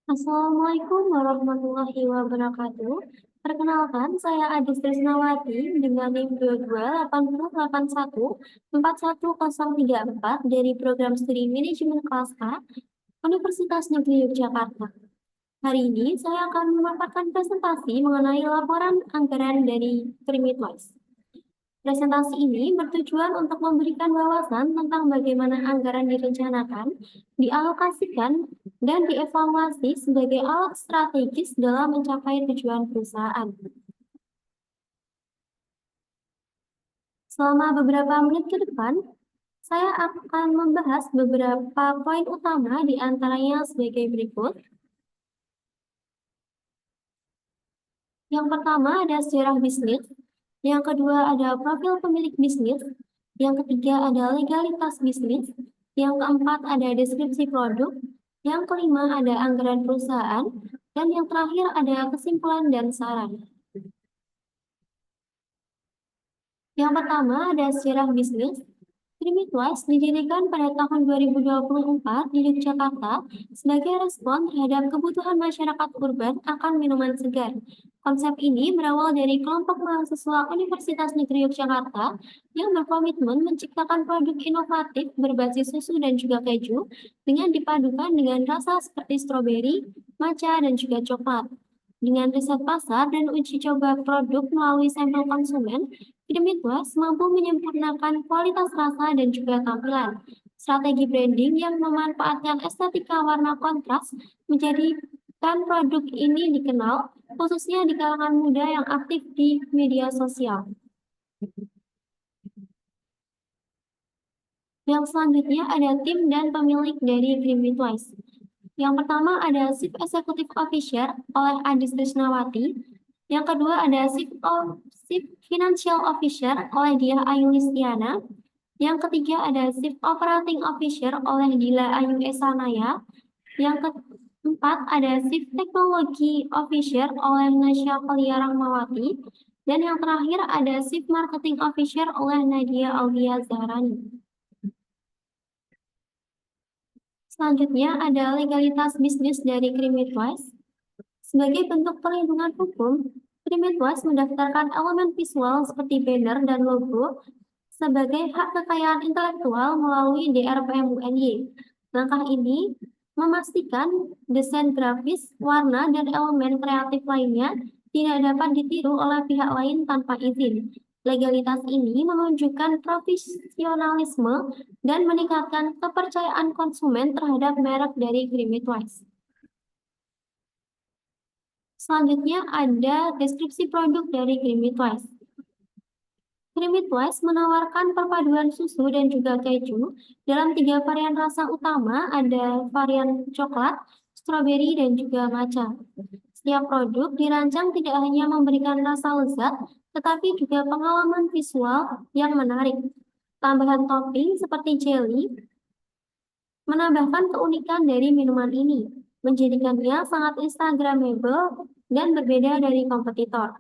Assalamualaikum warahmatullahi wabarakatuh. Perkenalkan, saya Adis Trisnawati dengan NIM 2280141034 dari Program Studi Manajemen Kelas A, Universitas Negeri Yogyakarta. Hari ini saya akan memaparkan presentasi mengenai laporan anggaran dari Krimitwise. Presentasi ini bertujuan untuk memberikan wawasan tentang bagaimana anggaran direncanakan, dialokasikan, dan dievaluasi sebagai alat strategis dalam mencapai tujuan perusahaan. Selama beberapa menit ke depan, saya akan membahas beberapa poin utama di antaranya sebagai berikut. Yang pertama ada sejarah bisnis, yang kedua ada profil pemilik bisnis, yang ketiga ada legalitas bisnis, yang keempat ada deskripsi produk, yang kelima ada anggaran perusahaan, dan yang terakhir ada kesimpulan dan saran. Yang pertama ada sejarah bisnis. Krimitwise didirikan pada tahun 2024 di Yogyakarta sebagai respon terhadap kebutuhan masyarakat urban akan minuman segar. Konsep ini berawal dari kelompok mahasiswa Universitas Negeri Yogyakarta yang berkomitmen menciptakan produk inovatif berbasis susu dan juga keju dengan dipadukan dengan rasa seperti stroberi, matcha, dan juga coklat. Dengan riset pasar dan uji coba produk melalui sampel konsumen, Krimitwise mampu menyempurnakan kualitas rasa dan juga tampilan. Strategi branding yang memanfaatkan estetika warna kontras menjadikan produk ini dikenal, khususnya di kalangan muda yang aktif di media sosial. Yang selanjutnya ada tim dan pemilik dari Krimitwise. Yang pertama ada Chief Executive Officer oleh Adis Trisnawati. Yang kedua ada Chief Financial Officer oleh Diah Ayu Listiana. Yang ketiga ada Chief Operating Officer oleh Dila Ayu Esanaya. Yang keempat ada Chief Technology Officer oleh Nasya Falia Rahmawati. Dan yang terakhir ada Chief Marketing Officer oleh Nadia Aulia Zahrani. Selanjutnya ada legalitas bisnis dari Krimitwise. Sebagai bentuk perlindungan hukum, Krimitwise mendaftarkan elemen visual seperti banner dan logo sebagai hak kekayaan intelektual melalui DRPM UNY. Langkah ini memastikan desain grafis, warna, dan elemen kreatif lainnya tidak dapat ditiru oleh pihak lain tanpa izin. Legalitas ini menunjukkan profesionalisme dan meningkatkan kepercayaan konsumen terhadap merek dari Krimitwise. Selanjutnya ada deskripsi produk dari Krimitwise. Krimitwise menawarkan perpaduan susu dan juga keju dalam 3 varian rasa utama, ada varian coklat, stroberi, dan juga matcha. Setiap produk dirancang tidak hanya memberikan rasa lezat, tetapi juga pengalaman visual yang menarik. Tambahan topping seperti jelly menambahkan keunikan dari minuman ini, menjadikannya sangat instagramable dan berbeda dari kompetitor.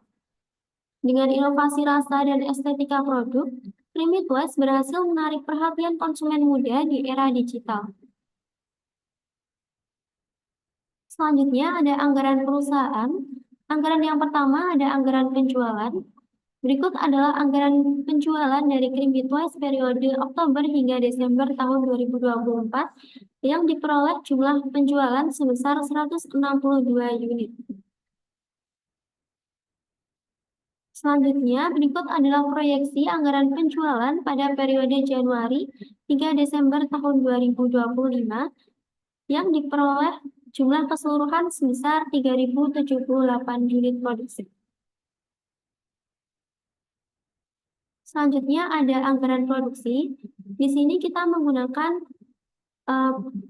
Dengan inovasi rasa dan estetika produk, Krimitwise berhasil menarik perhatian konsumen muda di era digital. Selanjutnya ada anggaran perusahaan. Anggaran yang pertama ada anggaran penjualan. Berikut adalah anggaran penjualan dari Krimitwise periode Oktober hingga Desember tahun 2024 yang diperoleh jumlah penjualan sebesar 162 unit. Selanjutnya, berikut adalah proyeksi anggaran penjualan pada periode Januari hingga Desember tahun 2025 yang diperoleh jumlah keseluruhan sebesar 3.078 unit produksi. Selanjutnya ada anggaran produksi. Di sini kita menggunakan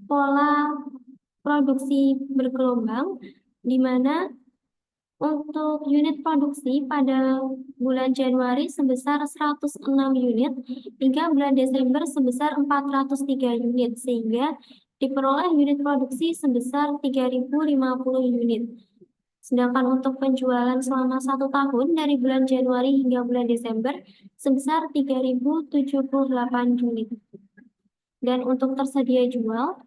pola produksi bergelombang, di mana untuk unit produksi pada bulan Januari sebesar 106 unit, hingga bulan Desember sebesar 403 unit, sehingga diperoleh unit produksi sebesar 3.050 unit. Sedangkan untuk penjualan selama 1 tahun dari bulan Januari hingga bulan Desember sebesar 3.078 unit. Dan untuk tersedia jual,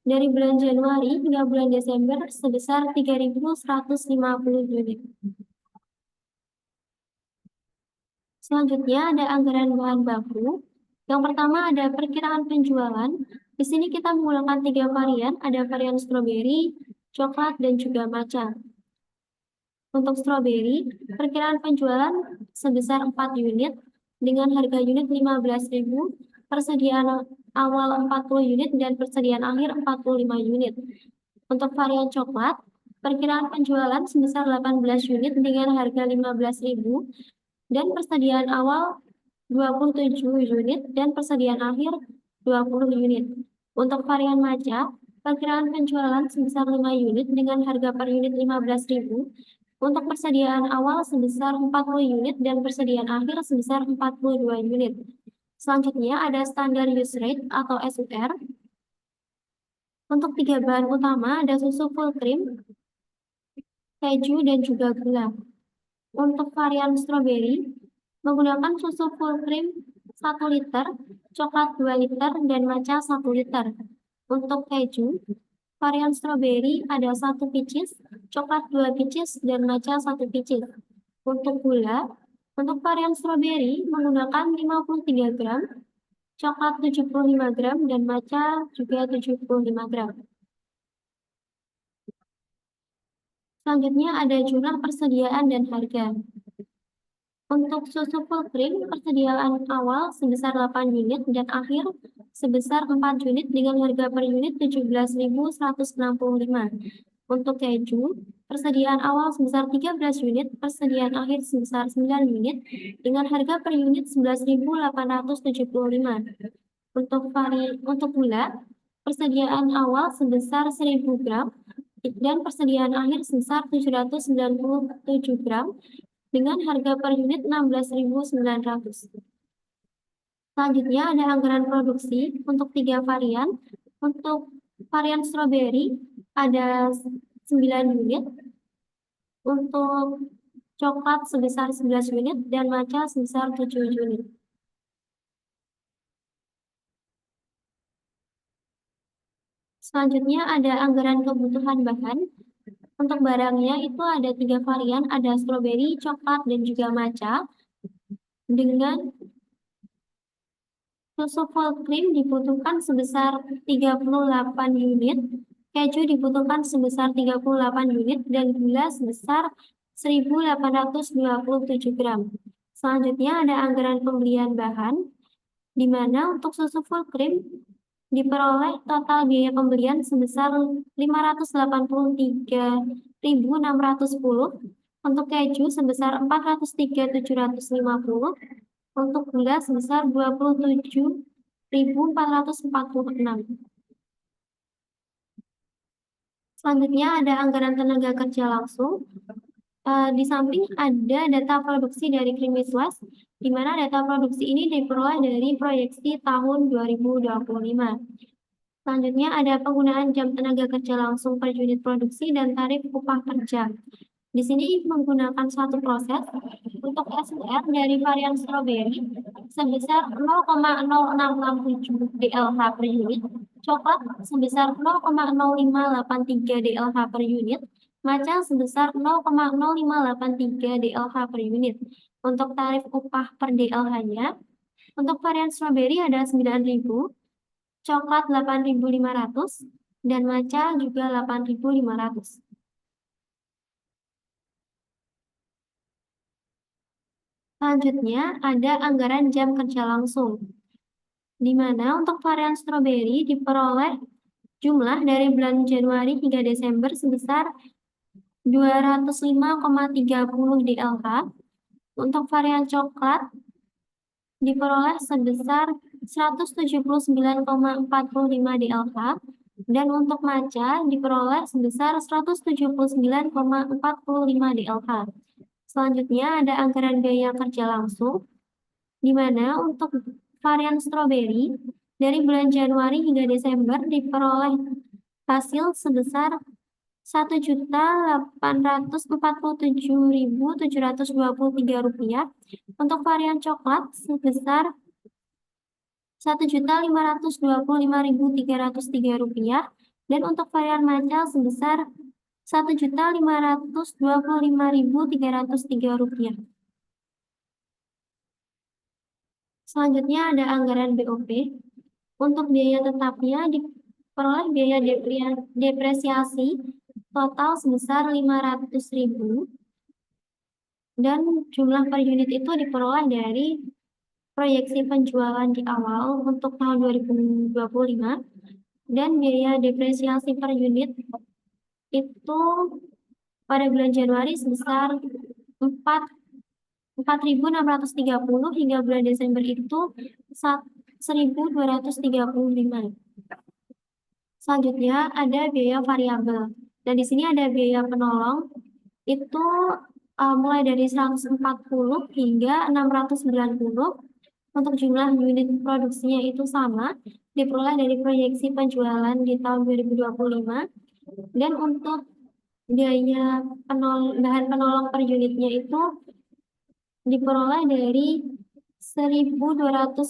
dari bulan Januari hingga bulan Desember sebesar 3.150 unit. Selanjutnya ada anggaran bahan baku. Yang pertama ada perkiraan penjualan. Di sini kita menggunakan 3 varian, ada varian stroberi, coklat, dan juga matcha. Untuk stroberi, perkiraan penjualan sebesar 4 unit dengan harga unit 15.000, persediaan awal 40 unit dan persediaan akhir 45 unit. Untuk varian coklat, perkiraan penjualan sebesar 18 unit dengan harga 15.000 dan persediaan awal 27 unit dan persediaan akhir 20 unit. Untuk varian matcha, perkiraan penjualan sebesar 5 unit dengan harga per unit 15.000 untuk persediaan awal sebesar 40 unit dan persediaan akhir sebesar 42 unit. Selanjutnya ada standar use rate atau SUR. Untuk 3 bahan utama ada susu full cream, keju, dan juga gula. Untuk varian stroberi, menggunakan susu full cream 1 liter, coklat 2 liter, dan matcha 1 liter. Untuk keju, varian stroberi ada 1 pieces, coklat 2 pieces, dan matcha 1 pieces. Untuk gula, untuk varian stroberi menggunakan 53 gram, coklat 75 gram, dan matcha juga 75 gram. Selanjutnya ada jumlah persediaan dan harga. Untuk susu full cream, persediaan awal sebesar 8 unit dan akhir sebesar 4 unit dengan harga per unit 17.165. Untuk keju, persediaan awal sebesar 13 unit, persediaan akhir sebesar 9 unit dengan harga per unit 11.875. Untuk gula, persediaan awal sebesar 1.000 gram dan persediaan akhir sebesar 797 gram dengan harga per unit 16.900. Selanjutnya ada anggaran produksi untuk 3 varian. Untuk varian stroberi ada 9 unit. Untuk coklat sebesar 11 unit dan matcha sebesar 7 unit. Selanjutnya ada anggaran kebutuhan bahan. Untuk barangnya itu ada 3 varian, ada stroberi, coklat, dan juga matcha. Dengan susu full cream dibutuhkan sebesar 38 unit, keju dibutuhkan sebesar 38 unit, dan gula sebesar 1.827 gram. Selanjutnya ada anggaran pembelian bahan, di mana untuk susu full cream diperoleh total biaya pembelian sebesar 583.610, untuk keju sebesar 403.750, untuk gula sebesar 27.446. Selanjutnya ada anggaran tenaga kerja langsung. Di samping ada data produksi dari Krimiswas, di mana data produksi ini diperoleh dari proyeksi tahun 2025. Selanjutnya ada penggunaan jam tenaga kerja langsung per unit produksi dan tarif upah per jam. Di sini menggunakan satu proses. Untuk SUR dari varian stroberi sebesar 0,0667 DLH per unit, coklat sebesar 0,0583 DLH per unit, matcha sebesar 0,0583 DLH per unit. Untuk tarif upah per DLH-nya, untuk varian stroberi ada 9.000, coklat 8.500, dan matcha juga 8.500. Selanjutnya ada anggaran jam kerja langsung, di mana untuk varian stroberi diperoleh jumlah dari bulan Januari hingga Desember sebesar 205,30 DLH. Untuk varian coklat diperoleh sebesar 179,45 DLH, dan untuk matcha diperoleh sebesar 179,45 DLH. Selanjutnya ada anggaran biaya kerja langsung, di mana untuk varian stroberi dari bulan Januari hingga Desember diperoleh hasil sebesar Rp1.847.723. Untuk varian coklat sebesar Rp1.525.303, Dan untuk varian matcha sebesar Rp1.525.303. Selanjutnya ada anggaran BOP. Untuk biaya tetapnya diperoleh biaya depresiasi total sebesar Rp500.000 dan jumlah per unit itu diperoleh dari proyeksi penjualan di awal untuk tahun 2025 dan biaya depresiasi per unit itu pada bulan Januari sebesar 4.630 hingga bulan Desember itu 1.235. Selanjutnya ada biaya variabel. Dan di sini ada biaya penolong itu mulai dari 140 hingga 690. Untuk jumlah unit produksinya itu sama, diperoleh dari proyeksi penjualan di tahun 2025. Dan untuk biaya bahan penolong per unitnya itu diperoleh dari 1.296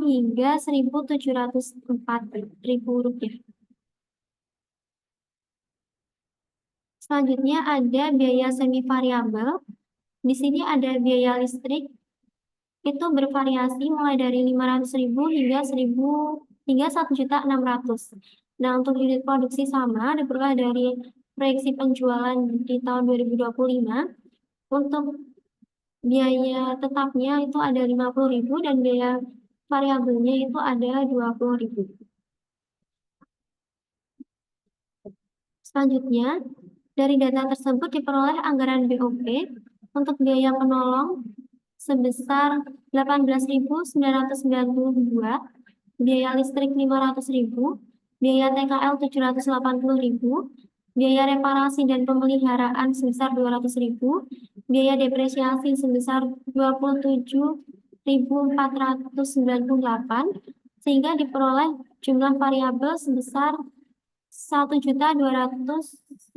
hingga 1.704 ribu rupiah. Selanjutnya ada biaya semi variabel. Di sini ada biaya listrik itu bervariasi mulai dari 500.000 hingga 1.600.000. Nah, untuk unit produksi sama diperoleh dari proyeksi penjualan di tahun 2025. Untuk biaya tetapnya itu ada 50.000 dan biaya variabelnya itu ada 20.000. Selanjutnya, dari data tersebut diperoleh anggaran BOP untuk biaya penolong sebesar 18.992, biaya listrik 500.000, biaya TKL 780.000, biaya reparasi dan pemeliharaan sebesar 200.000, biaya depresiasi sebesar 27.498, sehingga diperoleh jumlah variabel sebesar 1.298.992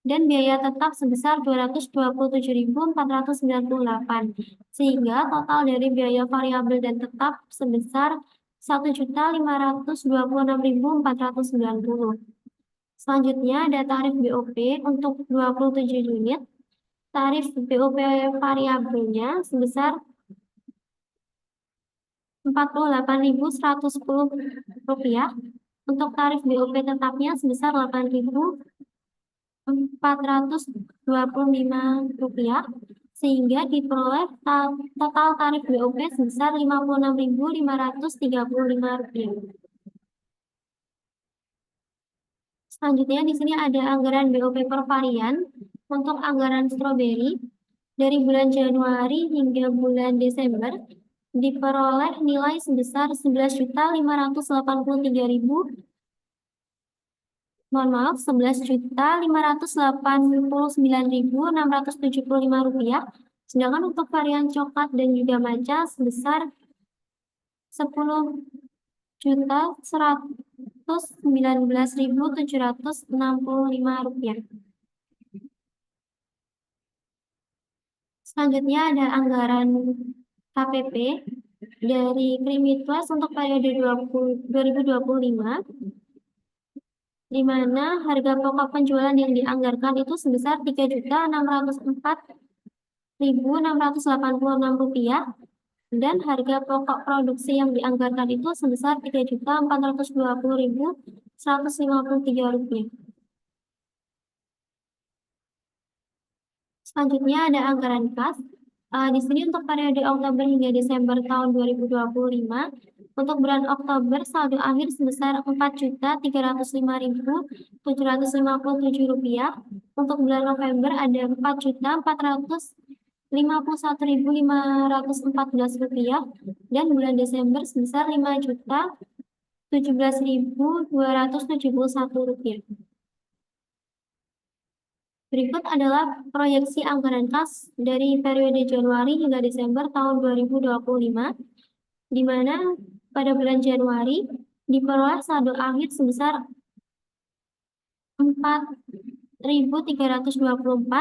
dan biaya tetap sebesar 227.498, sehingga total dari biaya variabel dan tetap sebesar 1.526.490. Selanjutnya ada tarif BOP untuk 27 unit. Tarif BOP variabelnya sebesar Rp48.110. Untuk tarif BOP tetapnya sebesar Rp8.425, sehingga diperoleh total tarif BOP sebesar Rp56.535. Selanjutnya di sini ada anggaran BOP per varian. Untuk anggaran stroberi dari bulan Januari hingga bulan Desember diperoleh nilai sebesar 11.589.675 rupiah. Sedangkan untuk varian coklat dan juga matcha sebesar 10.119.765 rupiah. Selanjutnya ada anggaran KPP dari Krimitwas untuk periode 2025, di mana harga pokok penjualan yang dianggarkan itu sebesar Rp3.604.686 dan harga pokok produksi yang dianggarkan itu sebesar Rp3.420.153. Selanjutnya ada anggaran kas. Di sini untuk periode Oktober hingga Desember tahun 2025, untuk bulan Oktober saldo akhir sebesar Rp4.005.757. Untuk bulan November ada Rp4.451.514 dan bulan Desember sebesar Rp5.017.271. Berikut adalah proyeksi anggaran kas dari periode Januari hingga Desember tahun 2025, di mana pada bulan Januari diperoleh saldo akhir sebesar Rp4.324,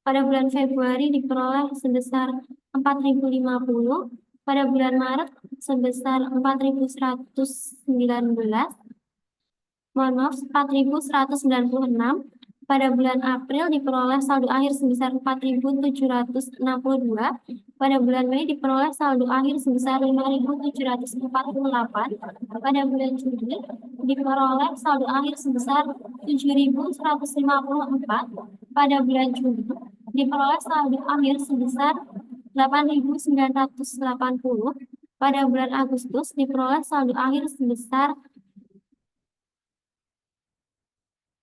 pada bulan Februari diperoleh sebesar Rp4.050, pada bulan Maret sebesar 4.119, mohon maaf, 4.196. Pada bulan April diperoleh saldo akhir sebesar 4.762. Pada bulan Mei diperoleh saldo akhir sebesar 5.748. Pada bulan Juni diperoleh saldo akhir sebesar 7.154. Pada bulan Juli diperoleh saldo akhir sebesar 8.980. Pada bulan Agustus diperoleh saldo akhir sebesar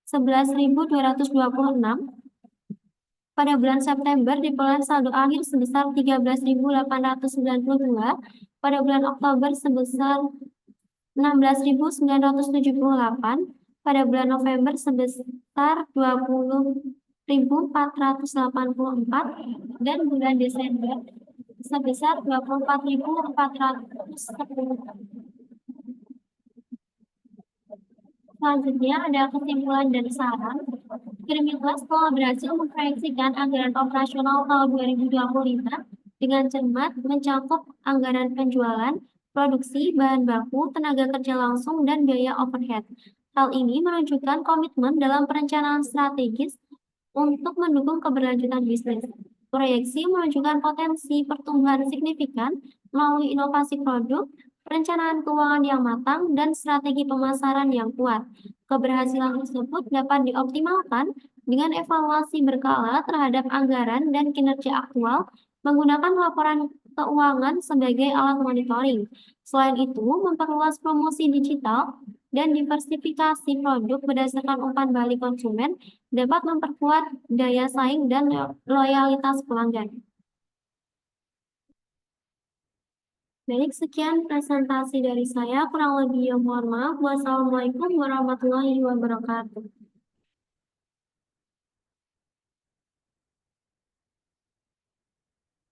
11.226. Pada bulan September diperoleh saldo akhir sebesar 13.892. Pada bulan Oktober sebesar 16.978. Pada bulan November sebesar 20.484 dan bulan Desember sebesar 24.410. Selanjutnya ada kesimpulan dan saran. Kermitlas telah berhasil memproyeksikan anggaran operasional tahun 2025 dengan cermat mencakup anggaran penjualan, produksi, bahan baku, tenaga kerja langsung, dan biaya overhead. Hal ini menunjukkan komitmen dalam perencanaan strategis untuk mendukung keberlanjutan bisnis. Proyeksi menunjukkan potensi pertumbuhan signifikan melalui inovasi produk, perencanaan keuangan yang matang, dan strategi pemasaran yang kuat. Keberhasilan tersebut dapat dioptimalkan dengan evaluasi berkala terhadap anggaran dan kinerja aktual menggunakan laporan keuangan sebagai alat monitoring. Selain itu, memperluas promosi digital dan diversifikasi produk berdasarkan umpan balik konsumen dapat memperkuat daya saing dan loyalitas pelanggan. Baik, sekian presentasi dari saya. Kurang lebihnya mohon maaf. Wassalamualaikum warahmatullahi wabarakatuh.